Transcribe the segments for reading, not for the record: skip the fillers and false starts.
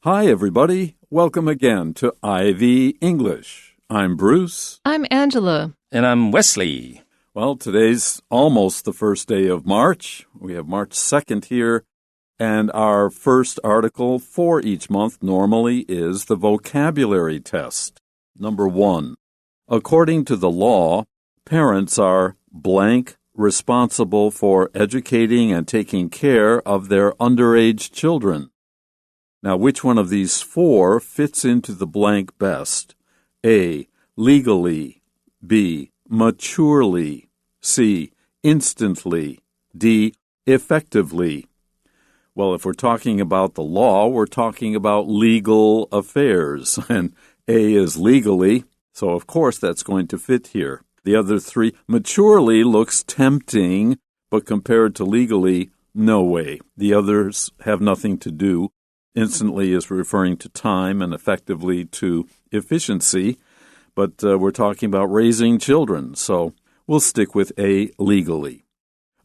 Hi, everybody. Welcome again to Ivy English. I'm Bruce. I'm Angela. And I'm Wesley. Well, today's almost the first day of March. We have March 2nd here, and our first article for each month normally is the vocabulary test. Number 1. According to the law, parents are blank responsible for educating and taking care of their underage children. Now, which one of these 4 fits into the blank best? A. Legally. B. Maturely. C. Instantly. D. Effectively. Well, if we're talking about the law, we're talking about legal affairs. And A is legally, so of course that's going to fit here. The other 3, maturely looks tempting, but compared to legally, no way. The others have nothing to do. Instantly is referring to time and effectively to efficiency, but we're talking about raising children, so we'll stick with A, legally.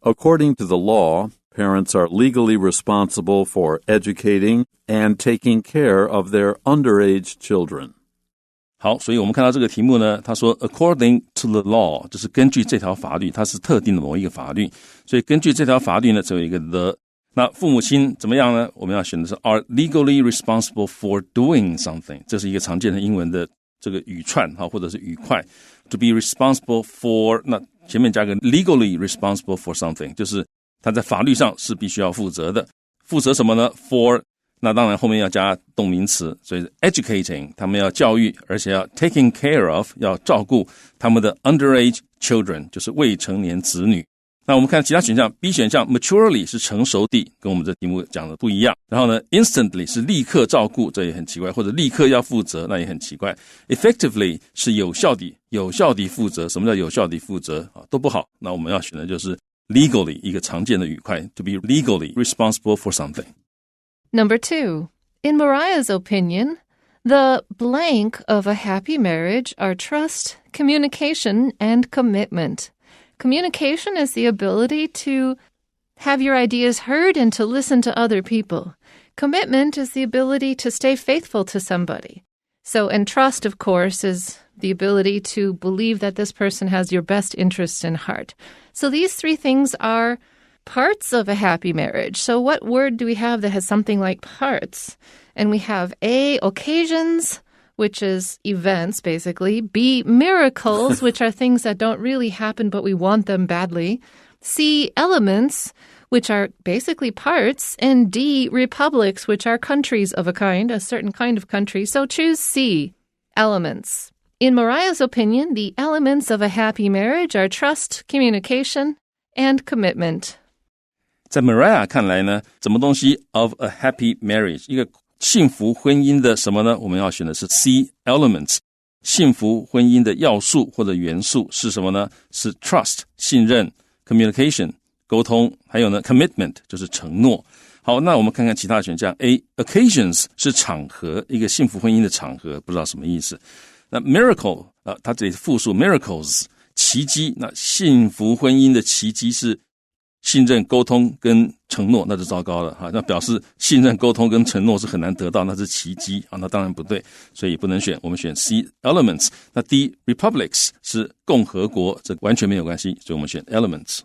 According to the law, parents are legally responsible for educating and taking care of their underage children. 好，所以我们看到这个题目呢，他说 according to the law 就是根据这条法律，它是特定的某一个法律，所以根据这条法律呢，只有一个 the。那父母亲怎么样呢？我们要选的是 are legally responsible for doing something， 这是一个常见的英文的这个语串或者是语块。To be responsible for， 那前面加个 legally responsible for something， 就是他在法律上是必须要负责的。负责什么呢 ？For， 那当然后面要加动名词，所以 educating， 他们要教育，而且要 taking care of， 要照顾他们的 underage children， 就是未成年子女。那我们看其他选项 B 选项 maturely 是成熟地，跟我们这题目讲的不一样。然后呢 instantly 是立刻照顾，这也很奇怪，或者立刻要负责，那也很奇怪。effectively 是有效地负责，什么叫有效地负责都不好。那我们要选的就是 legally 一个常见的语块 to be legally responsible for something. Number 2. In Mariah's opinion, the blank of a happy marriage are trust, communication, and commitment.Communication is the ability to have your ideas heard and to listen to other people. Commitment is the ability to stay faithful to somebody. And trust, of course, is the ability to believe that this person has your best interests in heart. So these 3 things are parts of a happy marriage. So what word do we have that has something like parts? And we have A, occasions, which is events, basically. B, miracles, which are things that don't really happen, but we want them badly. C, elements, which are basically parts. And D, republics, which are countries of a kind, a certain kind of country. So choose C, elements. In Mariah's opinion, the elements of a happy marriage are trust, communication, and commitment. 在 Mariah 看来呢，什么东西 of a happy marriage 一个幸福婚姻的什么呢？我们要选的是 C elements。幸福婚姻的要素或者元素是什么呢？是 trust 信任 communication 沟通，还有呢 commitment 就是承诺。好，那我们看看其他的选项。A occasions 是场合，一个幸福婚姻的场合，不知道什么意思。那 miracle 它这里复数 miracles 奇迹，那幸福婚姻的奇迹是信任沟通跟承诺，那就糟糕了那表示信任沟通跟承诺是很难得到，那是奇迹那当然不对，所以不能选，我们选 C elements。 那 D republics 是共和国，这完全没有关系，所以我们选 elements。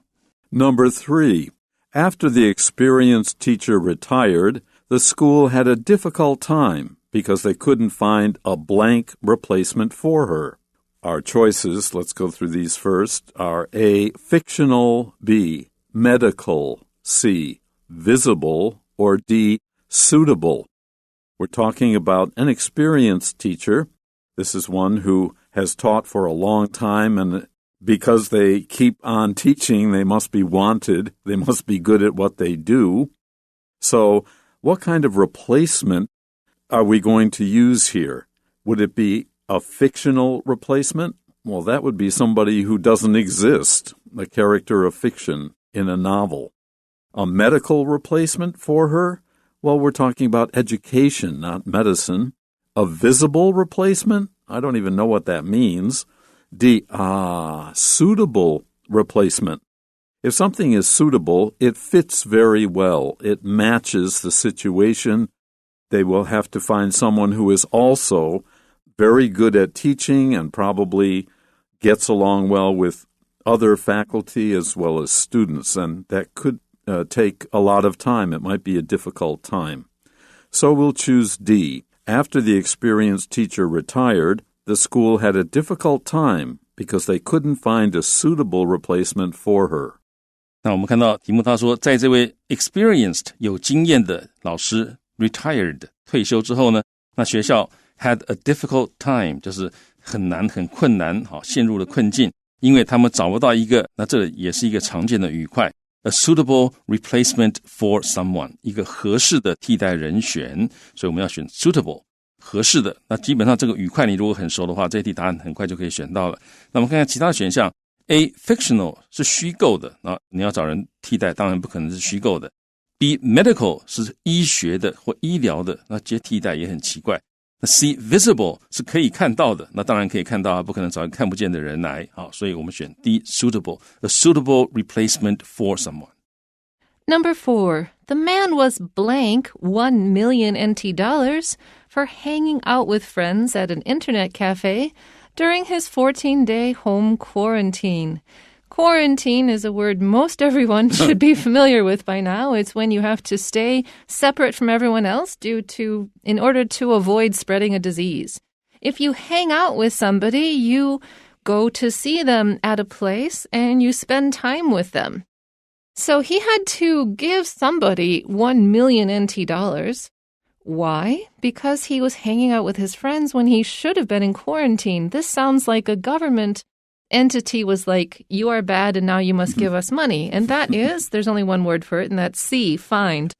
Number 3. After the experienced teacher retired, the school had a difficult time because they couldn't find a blank replacement for her. Our choices, let's go through these first, are A, fictional, B, medical, C, visible, or D, suitable. We're talking about an experienced teacher. This is one who has taught for a long time, and because they keep on teaching, they must be wanted. They must be good at what they do. So, what kind of replacement are we going to use here? Would it be a fictional replacement? Well, that would be somebody who doesn't exist, a character of fiction in a novel. A medical replacement for her? Well, we're talking about education, not medicine. A visible replacement? I don't even know what that means. D, suitable replacement. If something is suitable, it fits very well. It matches the situation. they will have to find someone who is also very good at teaching and probably gets along well with other faculty as well as students, and that could take a lot of time. It might be a difficult time. So we'll choose D. After the experienced teacher retired, the school had a difficult time because they couldn't find a suitable replacement for her. 那我们看到题目他说，在这位 experienced 有经验的老师 retired 退休之后呢，那学校 had a difficult time 就是很难很困难，陷入了困境，因为他们找不到一个，那这也是一个常见的语块 a suitable replacement for someone 一个合适的替代人选，所以我们要选 suitable 合适的。那基本上这个语块你如果很熟的话，这一题答案很快就可以选到了。那我们看看其他的选项， A fictional 是虚构的，那你要找人替代当然不可能是虚构的。 B medical 是医学的或医疗的，那接替代也很奇怪。那 C visible 是可以看到的，那当然可以看到啊，不可能找一个看不见的人来，好，所以我们选 D suitable a suitable replacement for someone. Number 4. The man was blank 1 million NT dollars for hanging out with friends at an internet cafe during his 14-day home quarantine. Quarantine is a word most everyone should be familiar with by now. It's when you have to stay separate from everyone else in order to avoid spreading a disease. If you hang out with somebody, you go to see them at a place and you spend time with them. So he had to give somebody 1 million NT dollars. Why? Because he was hanging out with his friends when he should have been in quarantine. This sounds like a government entity was like, you are bad and now you must give us money. And that is, there's only one word for it, and that's C, fined.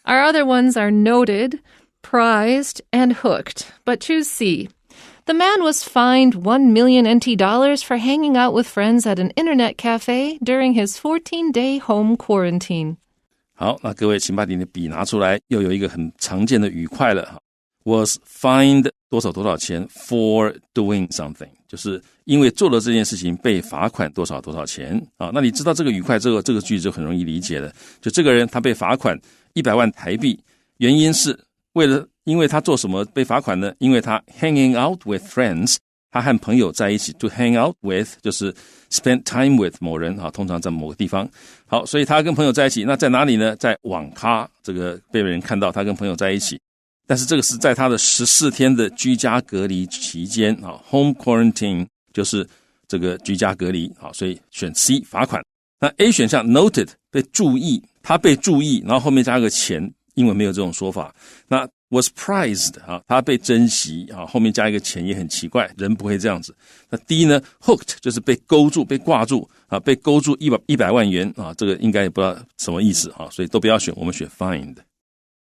Our other ones are noted, prized, and hooked. But choose C. The man was fined 1 million NT dollars for hanging out with friends at an internet cafe during his 14-day home quarantine. 好，那各位请把你的笔拿出来，又有一个很常见的语块了。Was fined 多少多少钱 for doing something， 就是因为做了这件事情被罚款多少多少钱啊。那你知道这个语块，这个句子就很容易理解了。就这个人他被罚款100万台币，原因是因为他做什么被罚款呢？因为他 hanging out with friends， 他和朋友在一起 to hang out with 就是 spend time with 某人啊，通常在某个地方。好，所以他跟朋友在一起，那在哪里呢？在网咖，这个被人看到他跟朋友在一起。但是这个是在他的14天的居家隔离期间啊 ，home quarantine 就是这个居家隔离啊，所以选 C 罚款。那 A 选项 noted 被注意，他被注意，然后后面加个钱，英文没有这种说法。那 was prized 啊，他被珍惜啊，后面加一个钱也很奇怪，人不会这样子。那 D 呢 hooked 就是被勾住、被挂住啊，被勾住100万元啊，这个应该也不知道什么意思啊，所以都不要选，我们选 fined。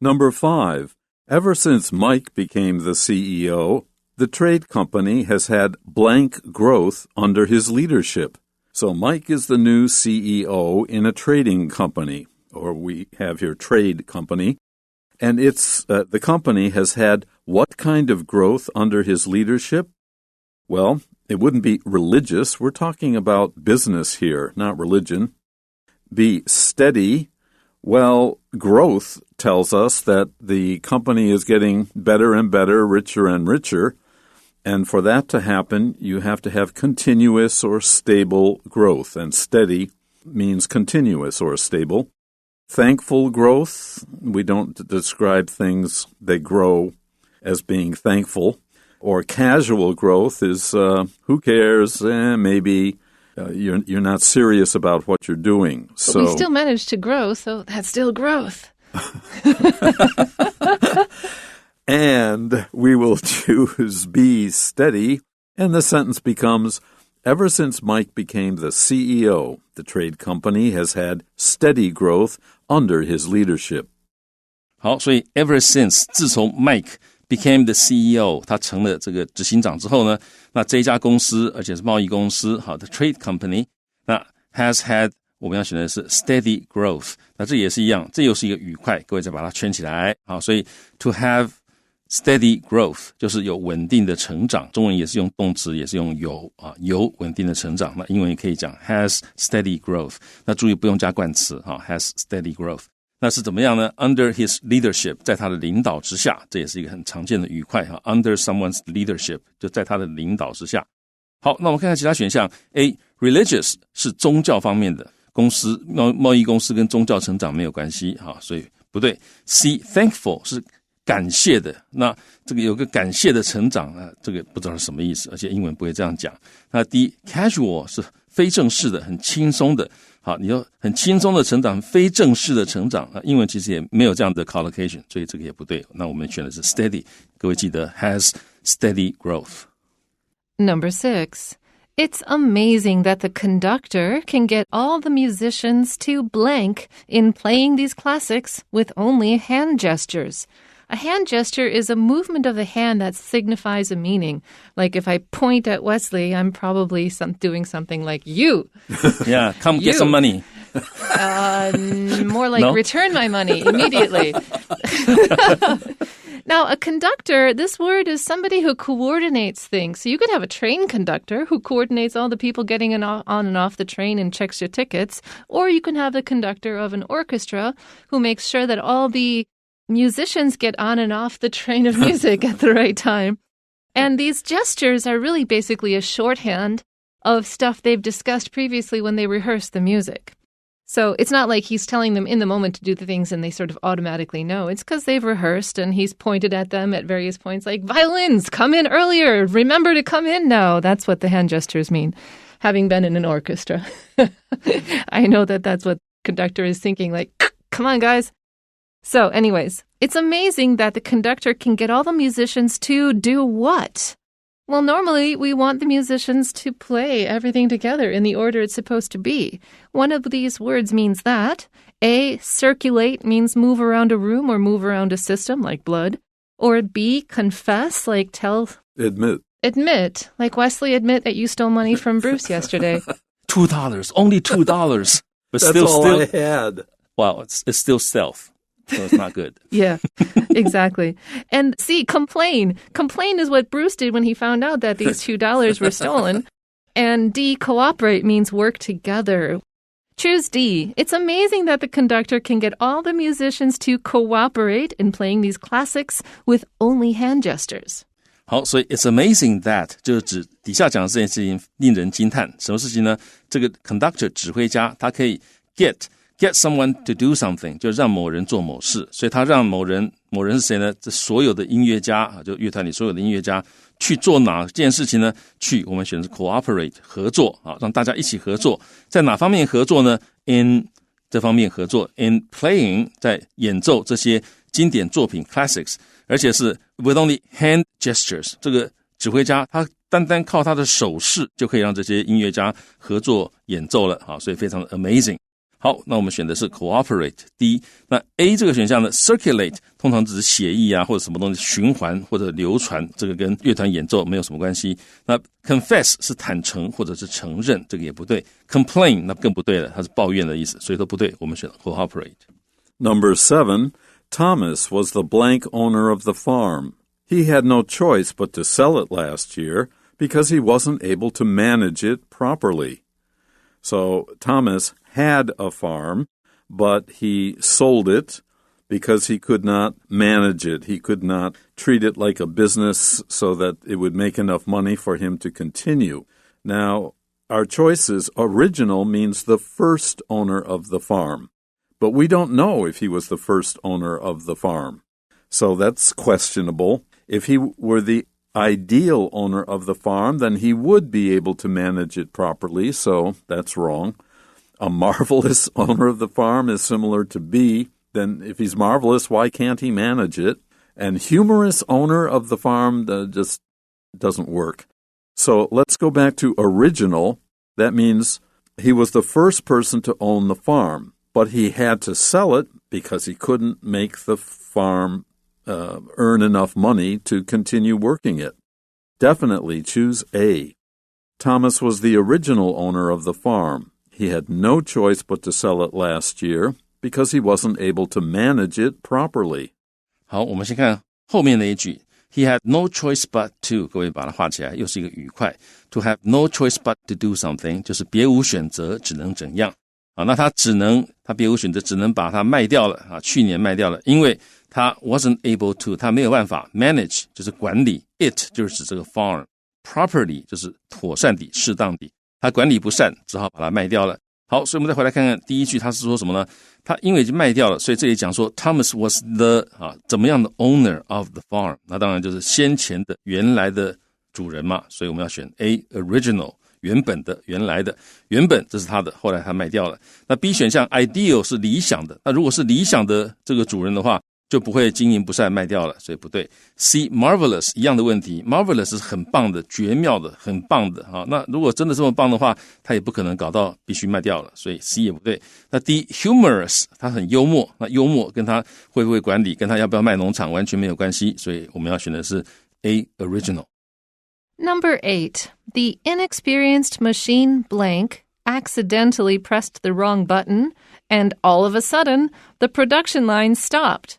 Number 5.Ever since Mike became the CEO, the trade company has had blank growth under his leadership. So Mike is the new CEO in a trading company, or we have here trade company, and the company has had what kind of growth under his leadership? Well, it wouldn't be religious. We're talking about business here, not religion. B, steady.Well, growth tells us that the company is getting better and better, richer and richer. And for that to happen, you have to have continuous or stable growth. And steady means continuous or stable. Thankful growth, we don't describe things that grow as being thankful. Or casual growth is, who cares, maybe...You're not serious about what you're doing. But we still managed to grow, so that's still growth. And we will choose B, steady, and the sentence becomes, ever since Mike became the CEO, the trade company has had steady growth under his leadership. 好，所以 ever since 自从 Mike became the CEO 他成了这个执行长之后呢，那这一家公司而且是贸易公司，好的 trade company， 那 has had 我们要选的是 steady growth， 那这也是一样，这又是一个语块，各位再把它圈起来。好，所以 to have steady growth 就是有稳定的成长，中文也是用动词，也是用有稳定的成长，那英文也可以讲 has steady growth， 那注意不用加冠词，has steady growth。那是怎么样呢？ Under his leadership， 在他的领导之下，这也是一个很常见的语块 Under someone's leadership， 就在他的领导之下。好，那我们看看其他选项。 A. Religious 是宗教方面的，公司贸易公司跟宗教成长没有关系，所以不对。 C. Thankful 是感谢的，那这个有个感谢的成长这个不知道是什么意思，而且英文不会这样讲。那 D. Casual 是非正式的，很轻松的。好，你要很轻松的成长，非正式的成长，英文其实也没有这样的 collocation， 所以这个也不对。那我们选的是 steady， 各位记得 has steady growth。 Number 6. It's amazing that the conductor can get all the musicians to blank in playing these classics with only hand gestures. A hand gesture is a movement of the hand that signifies a meaning. Like if I point at Wesley, I'm probably doing something like you. Yeah, come get some money. More like No? return my money immediately. Now, a conductor, this word is somebody who coordinates things. So you could have a train conductor who coordinates all the people getting on and off the train and checks your tickets. Or you can have the conductor of an orchestra who makes sure that all the musicians get on and off the train of music at the right time. And these gestures are really basically a shorthand of stuff they've discussed previously when they rehearsed the music. So it's not like he's telling them in the moment to do the things and they sort of automatically know. It's because they've rehearsed and he's pointed at them at various points like, violins, come in earlier. Remember to come in now. That's what the hand gestures mean, having been in an orchestra. I know that that's what conductor is thinking, like, come on, guys. So anyways, it's amazing that the conductor can get all the musicians to do what? Well, normally we want the musicians to play everything together in the order it's supposed to be. One of these words means that. A, circulate means move around a room or move around a system like blood. Or B, confess, like tell. Admit. Admit, like Wesley admit that you stole money from Bruce yesterday. $2, only $2. But That's all I had. Wow, it's still stealth. So it's not good. Yeah, exactly. And C, complain. Complain is what Bruce did when he found out that these $2 were stolen. And D, cooperate means work together. Choose D. It's amazing that the conductor can get all the musicians to cooperate in playing these classics with only hand gestures. 好，所以 it's amazing that 就是指底下讲的这件事情令人惊叹。什么事情呢？这个 conductor 指挥家，他可以 get someone to do something， 就让某人做某事，所以他让某人是谁呢？这所有的音乐家就乐团里所有的音乐家去做哪件事情呢？我们选的是 cooperate 合作让大家一起合作。在哪方面合作呢？ in 这方面合作 in playing 在演奏这些经典作品 classics， 而且是 with only hand gestures， 这个指挥家他单单靠他的手势就可以让这些音乐家合作演奏了所以非常的 amazing。好，那我们选的是 cooperate D。 那 A 这个选项呢 circulate 通常只是血液或者什么东西循环或者流传，这个跟乐团演奏没有什么关系。那 confess 是坦诚或者是承认，这个也不对。complain 那更不对了，它是抱怨的意思，所以都不对，我们选 cooperate。 Number 7, Thomas was the blank owner of the farm. He had no choice but to sell it last year because he wasn't able to manage it properly. So Thomas had a farm, but he sold it because he could not manage it. He could not treat it like a business so that it would make enough money for him to continue. Now, our choice is original means the first owner of the farm, but we don't know if he was the first owner of the farm. So that's questionable. If he were the ideal owner of the farm, then he would be able to manage it properly, so that's wrong. A marvelous owner of the farm is similar to B. Then if he's marvelous, why can't he manage it? And humorous owner of the farm just doesn't work. So let's go back to original. That means he was the first person to own the farm, but he had to sell it because he couldn't make the farm earn enough money to continue working it. Definitely choose A. Thomas was the original owner of the farm. He had no choice but to sell it last year because he wasn't able to manage it properly. 好，我们先看后面那一句 He had no choice but to， 各位把它画起来，又是一个语块。To have no choice but to do something 就是别无选择，只能怎样。啊，那他别无选择，只能把它卖掉了啊，去年卖掉了，因为他 wasn't able to， 他没有办法 manage 就是管理 it 就是指这个 farm properly 就是妥善地适当地，他管理不善，只好把它卖掉了。好，所以我们再回来看看第一句，他是说什么呢？他因为已经卖掉了，所以这里讲说 Thomas was the 怎么样的 owner of the farm， 那当然就是先前的原来的主人嘛，所以我们要选 A original 原本的原来的原本这是他的，后来他卖掉了。那 B 选项 ideal 是理想的，那如果是理想的这个主人的话，就不会经营不善卖掉了，所以不对。C marvelous 一样的问题， marvelous 是很棒的绝妙的很棒的那如果真的这么棒的话，他也不可能搞到必须卖掉了，所以 C 也不对。那 D humorous 他很幽默，那幽默跟他会不会管理跟他要不要卖农场完全没有关系，所以我们要选的是 A original。 Number 8. The inexperienced machine blank accidentally pressed the wrong button and all of a sudden the production line stopped.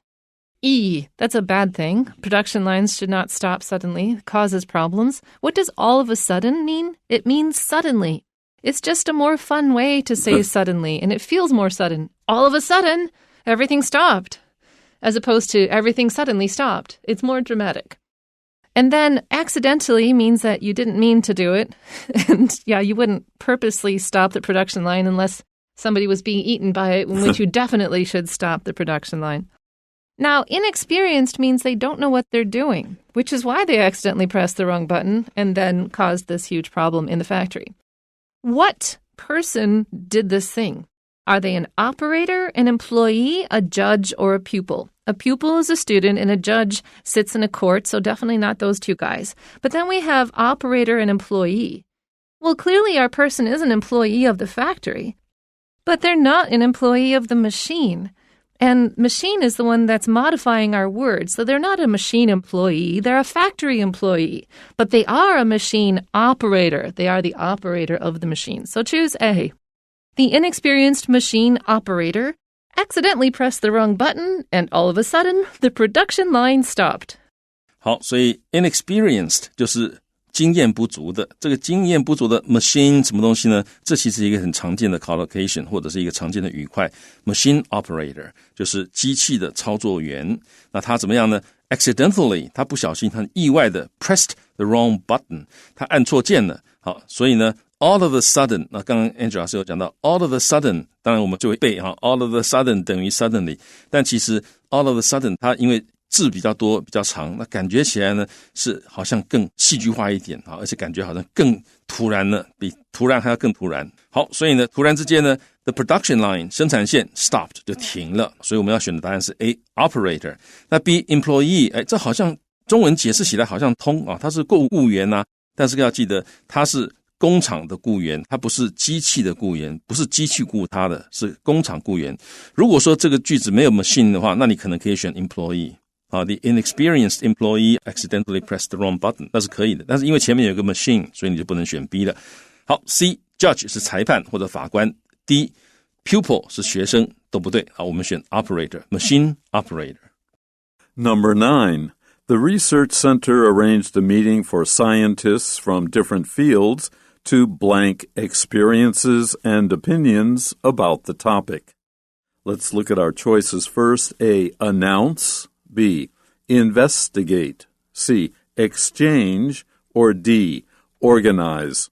E. That's a bad thing. Production lines should not stop suddenly. It causes problems. What does all of a sudden mean? It means suddenly. It's just a more fun way to say suddenly, and it feels more sudden. All of a sudden, everything stopped. As opposed to everything suddenly stopped. It's more dramatic. And then accidentally means that you didn't mean to do it. And yeah, you wouldn't purposely stop the production line unless somebody was being eaten by it, in which you definitely should stop the production line. Now, inexperienced means they don't know what they're doing, which is why they accidentally pressed the wrong button and then caused this huge problem in the factory. What person did this thing? Are they an operator, an employee, a judge, or a pupil? A pupil is a student and a judge sits in a court, so definitely not those two guys. But then we have operator and employee. Well, clearly our person is an employee of the factory, but they're not an employee of the machine. And machine is the one that's modifying our words. So they're not a machine employee, they're a factory employee. But they are a machine operator. They are the operator of the machine. So choose A. The inexperienced machine operator accidentally pressed the wrong button, and all of a sudden, the production line stopped. 好，所以 inexperienced 就是经验不足的，这个经验不足的 machine 什么东西呢？这其实是一个很常见的 collocation 或者是一个常见的语块 machine operator 就是机器的操作员。那他怎么样呢？ accidentally 他不小心他意外的 pressed the wrong button 他按错键了。好，所以呢 all of a sudden 那刚刚 Angela 老师有讲到 all of a sudden 当然我们就会背all of a sudden 等于 suddenly 但其实 all of a sudden 它因为字比较多比较长，那感觉起来呢是好像更戏剧化一点而且感觉好像更突然了，比突然还要更突然。好，所以呢突然之间呢 the production line 生产线 stopped 就停了，所以我们要选的答案是 A operator。 那 B employee 这好像中文解释起来好像通他是雇员但是要记得他是工厂的雇员，他不是机器的雇员，不是机器雇他的，是工厂雇员。如果说这个句子没有 machine 的话，那你可能可以选 employee。The inexperienced employee accidentally pressed the wrong button 那是可以的，但是因为前面有个 machine 所以你就不能选 B 了。好， C judge 是裁判或者法官， D pupil 是学生，都不对。好，我们选 operator machine operator。 Number 9. The research center arranged a meeting for scientists from different fields to blank experiences and opinions about the topic. Let's look at our choices first. A. Announce. B. Investigate. C. Exchange. Or D. Organize.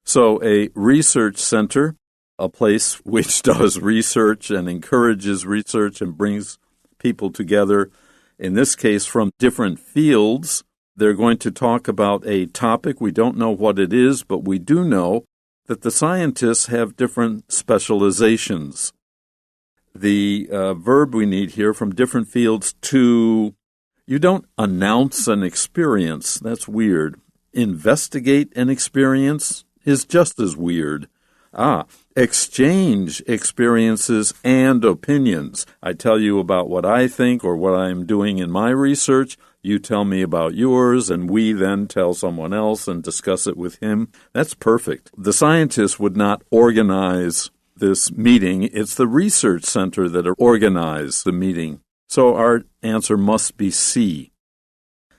So a research center, a place which does research and encourages research and brings people together, in this case from different fields. They're going to talk about a topic. We don't know what it is, but we do know that the scientists have different specializations. The verb we need here, from different fields to, you don't announce an experience. That's weird. Investigate an experience is just as weird. Exchange experiences and opinions. I tell you about what I think or what I'm doing in my research. You tell me about yours, and we then tell someone else and discuss it with him. That's perfect. The scientists would not organize this meeting. It's the research center that organized the meeting. So our answer must be C.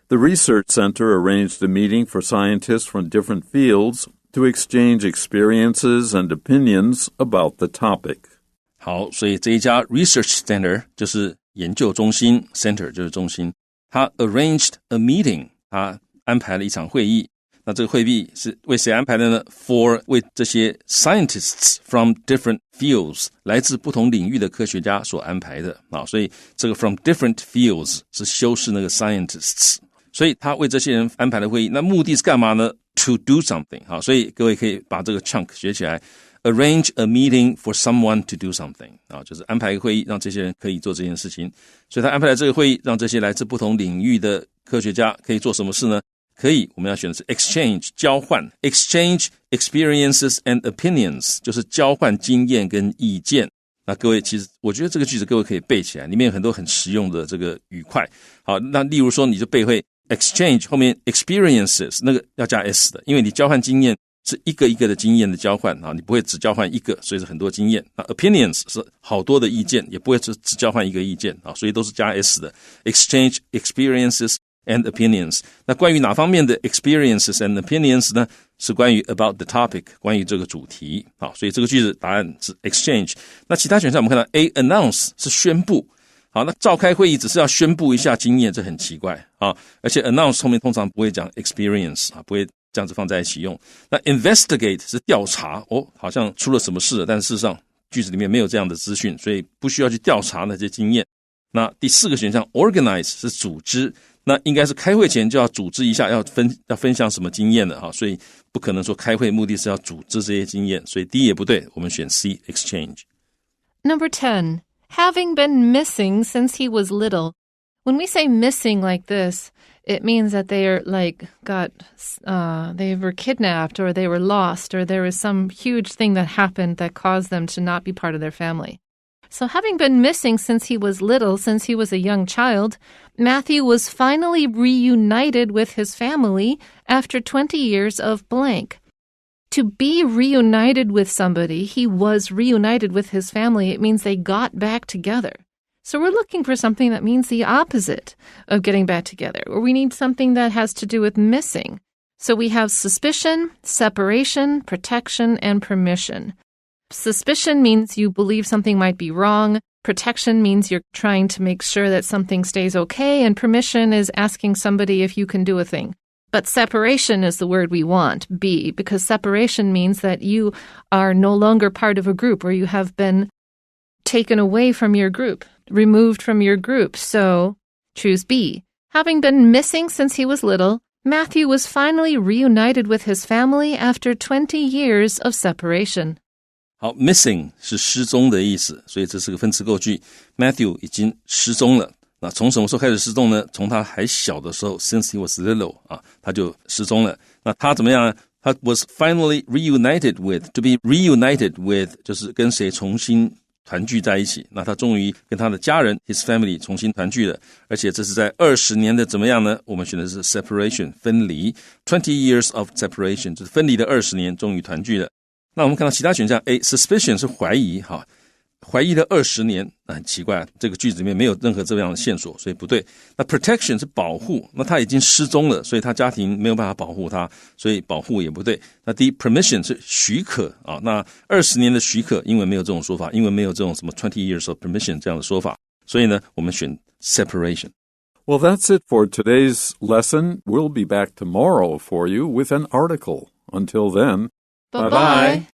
The research center arranged a meeting for scientists from different fields to exchange experiences and opinions about the topic. 好，所以这一家 research center 就是研究中心 ，center 就是中心，他 arranged a meeting， 他安排了一场会议。那这个会议是为谁安排的呢？ For 为这些 scientists from different fields 来自不同领域的科学家所安排的啊，所以这个 from different fields 是修饰那个 scientists， 所以他为这些人安排的会议，那目的是干嘛呢？ To do something， 好，所以各位可以把这个 chunk 学起来。Arrange a meeting for someone to do something， 啊，就是安排一个会议，让这些人可以做这件事情。所以他安排了这个会议，让这些来自不同领域的科学家可以做什么事呢？可以，我们要选的是 exchange 交换 ，exchange experiences and opinions， 就是交换经验跟意见。那各位，其实我觉得这个句子各位可以背起来，里面有很多很实用的这个语块。好，那例如说你就背会 exchange 后面 experiences 那个要加 s 的，因为你交换经验是一个一个的经验的交换啊，你不会只交换一个，所以是很多经验。那 opinions 是好多的意见，也不会只交换一个意见啊，所以都是加 s 的 exchange experiences and opinions。 那关于哪方面的 experiences and opinions 呢？是关于 about the topic， 关于这个主题。好，所以这个句子答案是 exchange。 那其他选项我们看到 A announce 是宣布。好，那召开会议只是要宣布一下经验，这很奇怪啊！而且 announce 后面通常不会讲 experience 啊，不会这样子放在一起用。那 investigate 是调查哦，好像出了什么事了，但事实上句子里面没有这样的资讯，所以不需要去调查那些经验。那第四个选项 organize 是组织，那应该是开会前就要组织一下，要分享什么经验的哈，所以不可能说开会目的是要组织这些经验，所以 D 也不对，我们选 C exchange。 Number 10, having been missing since he was little. When we say missing like this, it means that they are they were kidnapped or they were lost or there was some huge thing that happened that caused them to not be part of their family. So having been missing since he was little, since he was a young child, Matthew was finally reunited with his family after 20 years of blank. To be reunited with somebody, he was reunited with his family. It means they got back together. So we're looking for something that means the opposite of getting back together, or we need something that has to do with missing. So we have suspicion, separation, protection, and permission. Suspicion means you believe something might be wrong. Protection means you're trying to make sure that something stays okay. And permission is asking somebody if you can do a thing. But separation is the word we want, B, because separation means that you are no longer part of a group or you have been taken away from your group, removed from your group. So choose B. Having been missing since he was little, Matthew was finally reunited with his family after 20 years of separation. 好 ，missing 是失踪的意思，所以这是个分词构句。Matthew 已经失踪了，那从什么时候开始失踪呢？从他还小的时候 ，since he was little 啊，他就失踪了。那他怎么样呢？他 was finally reunited with， to be reunited with 就是跟谁重新团聚在一起。那他终于跟他的家人 his family 重新团聚了，而且这是在20年的怎么样呢？我们选的是 separation 分离 ，20 years of separation 就是分离的20年，终于团聚了。那我们看到其他选项 A suspicion 是怀疑哈，怀疑了20年，那很奇怪，这个句子里面没有任何这样的线索，所以不对。那 protection 是保护，那他已经失踪了，所以他家庭没有办法保护他，所以保护也不对。那第一 permission 是许可啊，那20年的许可，英文没有这种说法，英文没有这种什么20 years of permission 这样的说法，所以呢，我们选 separation。 Well, that's it for today's lesson. We'll be back tomorrow for you with an article. Until then, Bye-bye.